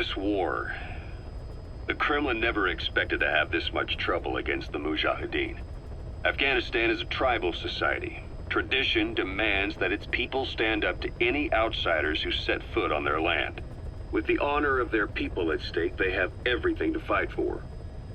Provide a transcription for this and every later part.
this war, the Kremlin never expected to have this much trouble against the Mujahideen. Afghanistan is a tribal society. Tradition demands that its people stand up to any outsiders who set foot on their land. With the honor of their people at stake, they have everything to fight for.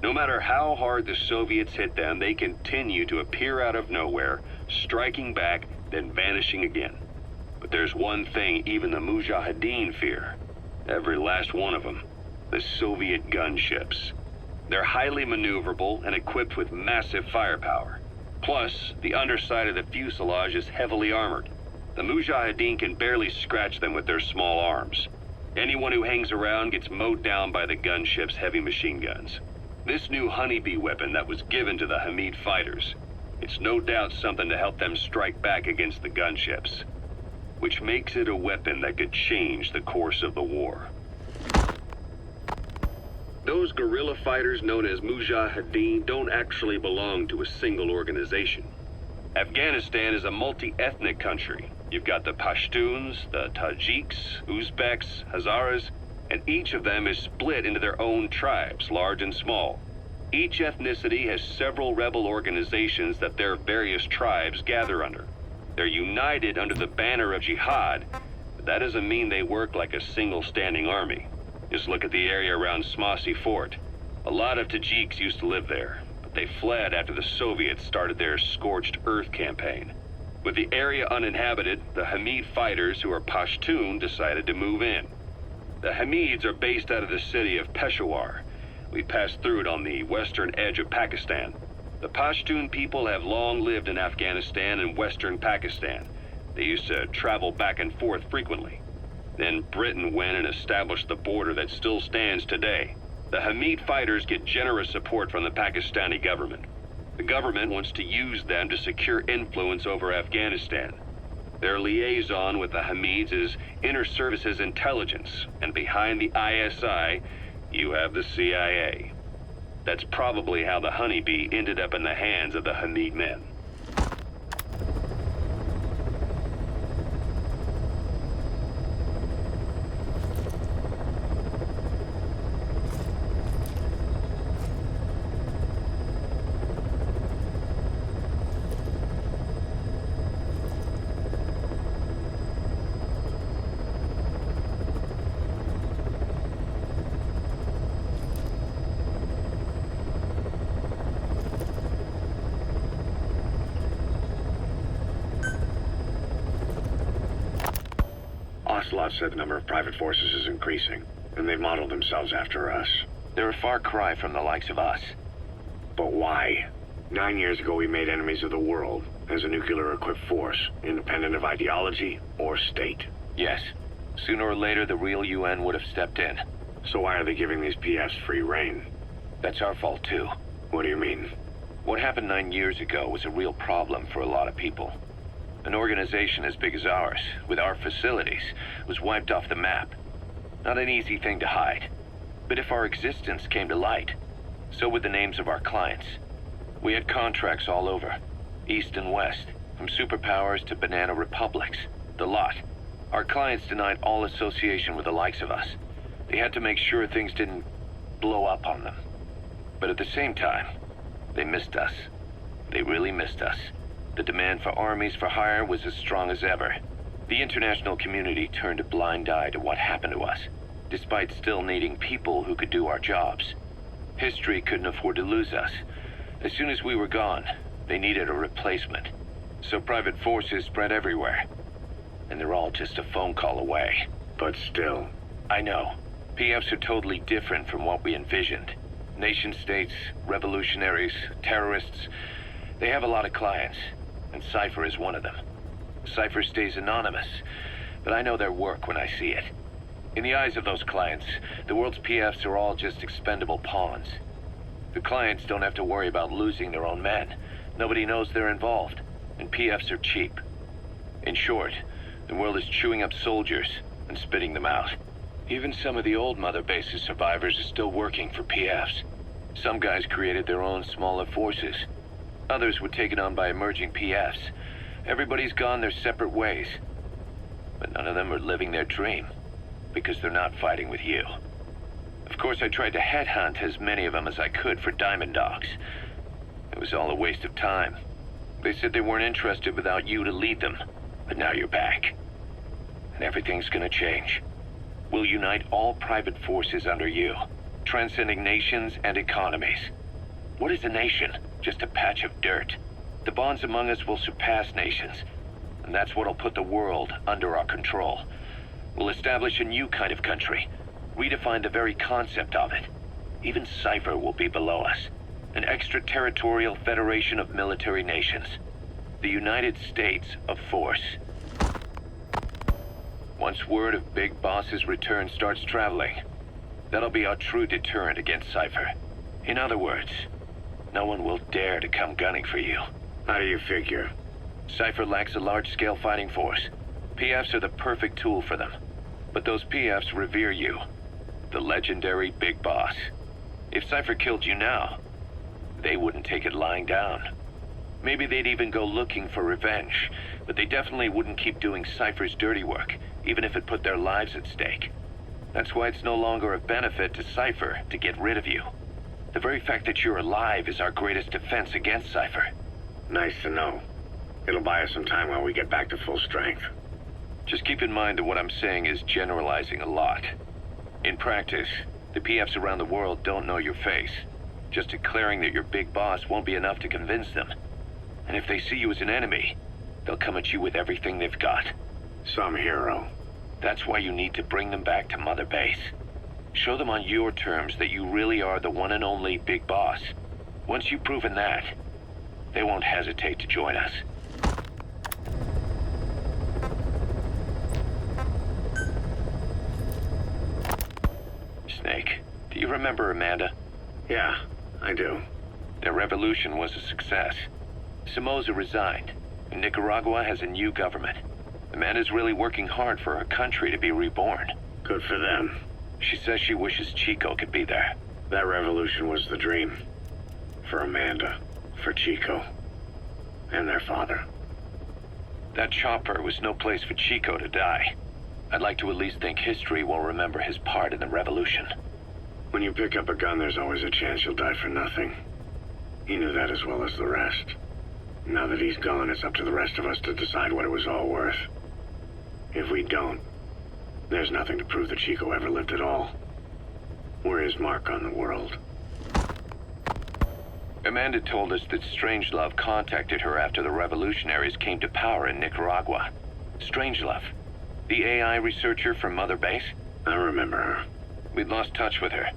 No matter how hard the Soviets hit them, they continue to appear out of nowhere, striking back, then vanishing again. But there's one thing even the Mujahideen fear. Every last one of them. The Soviet gunships. They're highly maneuverable and equipped with massive firepower. Plus, the underside of the fuselage is heavily armored. The Mujahideen can barely scratch them with their small arms. Anyone who hangs around gets mowed down by the gunship's heavy machine guns. This new Honeybee weapon that was given to the Hamid fighters, it's no doubt something to help them strike back against the gunships, which makes it a weapon that could change the course of the war. Those guerrilla fighters known as Mujahideen don't actually belong to a single organization. Afghanistan is a multi-ethnic country. You've got the Pashtuns, the Tajiks, Uzbeks, Hazaras, and each of them is split into their own tribes, large and small. Each ethnicity has several rebel organizations that their various tribes gather under. They're united under the banner of jihad, but that doesn't mean they work like a single standing army. Just look at the area around Smasy Fort. A lot of Tajiks used to live there, but they fled after the Soviets started their Scorched Earth campaign. With the area uninhabited, the Hamid fighters, who are Pashtun, decided to move in. The Hamids are based out of the city of Peshawar. We passed through it on the western edge of Pakistan. The Pashtun people have long lived in Afghanistan and western Pakistan. They used to travel back and forth frequently. Then Britain went and established the border that still stands today. The Hamid fighters get generous support from the Pakistani government. The government wants to use them to secure influence over Afghanistan. Their liaison with the Hamids is Inter-Services Intelligence, and behind the ISI, you have the CIA. That's probably how the Honeybee ended up in the hands of the Hamid men. Ocelot said the number of private forces is increasing, and they've modeled themselves after us. They're a far cry from the likes of us. But why? 9 years ago we made enemies of the world as a nuclear-equipped force, independent of ideology or state. Yes. Sooner or later, the real UN would have stepped in. So why are they giving these PFs free rein? That's our fault, too. What do you mean? What happened 9 years ago was a real problem for a lot of people. An organization as big as ours, with our facilities, was wiped off the map. Not an easy thing to hide. But if our existence came to light, so would the names of our clients. We had contracts all over, east and west, from superpowers to banana republics, the lot. Our clients denied all association with the likes of us. They had to make sure things didn't blow up on them. But at the same time, they missed us. They really missed us. The demand for armies for hire was as strong as ever. The international community turned a blind eye to what happened to us, despite still needing people who could do our jobs. History couldn't afford to lose us. As soon as we were gone, they needed a replacement. So private forces spread everywhere. And they're all just a phone call away. But still. I know. PFs are totally different from what we envisioned. Nation-states, revolutionaries, terrorists, they have a lot of clients. And Cypher is one of them. Cypher stays anonymous, but I know their work when I see it. In the eyes of those clients, the world's PFs are all just expendable pawns. The clients don't have to worry about losing their own men. Nobody knows they're involved, and PFs are cheap. In short, the world is chewing up soldiers and spitting them out. Even some of the old Mother Base's survivors are still working for PFs. Some guys created their own smaller forces. Others were taken on by emerging PFs. Everybody's gone their separate ways. But none of them are living their dream, because they're not fighting with you. Of course, I tried to headhunt as many of them as I could for Diamond Dogs. It was all a waste of time. They said they weren't interested without you to lead them, but now you're back. And everything's gonna change. We'll unite all private forces under you, transcending nations and economies. What is a nation? Just a patch of dirt. The bonds among us will surpass nations, and that's what'll put the world under our control. We'll establish a new kind of country, redefine the very concept of it. Even Cypher will be below us, an extraterritorial federation of military nations. The United States of Force. Once word of Big Boss's return starts traveling, that'll be our true deterrent against Cypher. In other words, no one will dare to come gunning for you. How do you figure? Cypher lacks a large-scale fighting force. PFs are the perfect tool for them. But those PFs revere you, the legendary Big Boss. If Cypher killed you now, they wouldn't take it lying down. Maybe they'd even go looking for revenge, but they definitely wouldn't keep doing Cypher's dirty work, even if it put their lives at stake. That's why it's no longer a benefit to Cypher to get rid of you. The very fact that you're alive is our greatest defense against Cypher. Nice to know. It'll buy us some time while we get back to full strength. Just keep in mind that what I'm saying is generalizing a lot. In practice, the PFs around the world don't know your face. Just declaring that you're Big Boss won't be enough to convince them. And if they see you as an enemy, they'll come at you with everything they've got. Some hero. That's why you need to bring them back to Mother Base. Show them on your terms that you really are the one and only Big Boss. Once you've proven that, they won't hesitate to join us. Snake, do you remember Amanda? Yeah, I do. Their revolution was a success. Somoza resigned, and Nicaragua has a new government. Amanda's really working hard for her country to be reborn. Good for them. She says she wishes Chico could be there. That revolution was the dream. For Amanda, for Chico, and their father. That chopper was no place for Chico to die. I'd like to at least think history will remember his part in the revolution. When you pick up a gun, there's always a chance you'll die for nothing. He knew that as well as the rest. Now that he's gone, it's up to the rest of us to decide what it was all worth. If we don't, there's nothing to prove that Chico ever lived at all. We're his mark on the world. Amanda told us that Strangelove contacted her after the revolutionaries came to power in Nicaragua. Strangelove, the AI researcher from Mother Base? I remember her. We'd lost touch with her,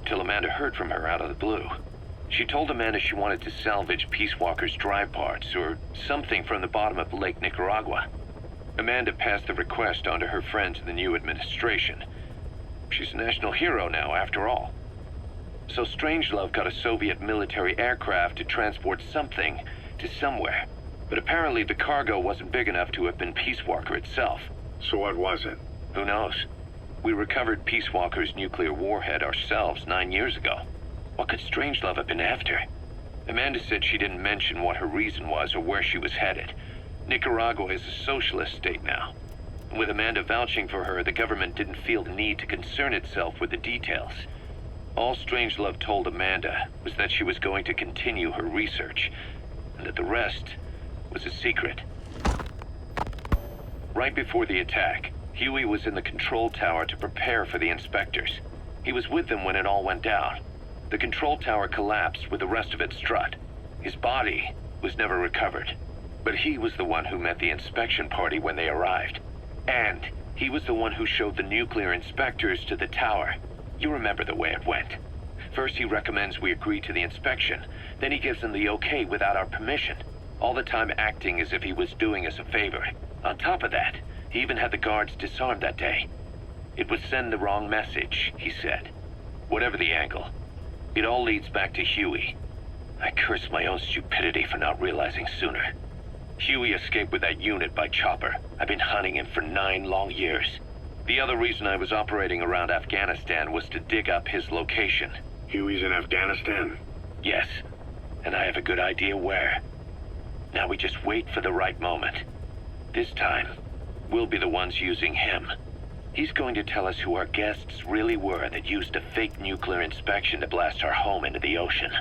till Amanda heard from her out of the blue. She told Amanda she wanted to salvage Peace Walker's drive parts, or something from the bottom of Lake Nicaragua. Amanda passed the request on to her friends in the new administration. She's a national hero now, after all. So Strangelove got a Soviet military aircraft to transport something to somewhere. But apparently the cargo wasn't big enough to have been Peace Walker itself. So what was it? Who knows? We recovered Peace Walker's nuclear warhead ourselves 9 years ago. What could Strangelove have been after? Amanda said she didn't mention what her reason was or where she was headed. Nicaragua is a socialist state now. And with Amanda vouching for her, the government didn't feel the need to concern itself with the details. All Strangelove told Amanda was that she was going to continue her research, and that the rest was a secret. Right before the attack, Huey was in the control tower to prepare for the inspectors. He was with them when it all went down. The control tower collapsed with the rest of it strut. His body was never recovered, but he was the one who met the inspection party when they arrived. And he was the one who showed the nuclear inspectors to the tower. You remember the way it went. First he recommends we agree to the inspection, then he gives them the okay without our permission, all the time acting as if he was doing us a favor. On top of that, he even had the guards disarmed that day. It would send the wrong message, he said. Whatever the angle, it all leads back to Huey. I curse my own stupidity for not realizing sooner. Huey escaped with that unit by chopper. I've been hunting him for 9 long years. The other reason I was operating around Afghanistan was to dig up his location. Huey's in Afghanistan? Yes, and I have a good idea where. Now we just wait for the right moment. This time, we'll be the ones using him. He's going to tell us who our guests really were that used a fake nuclear inspection to blast our home into the ocean.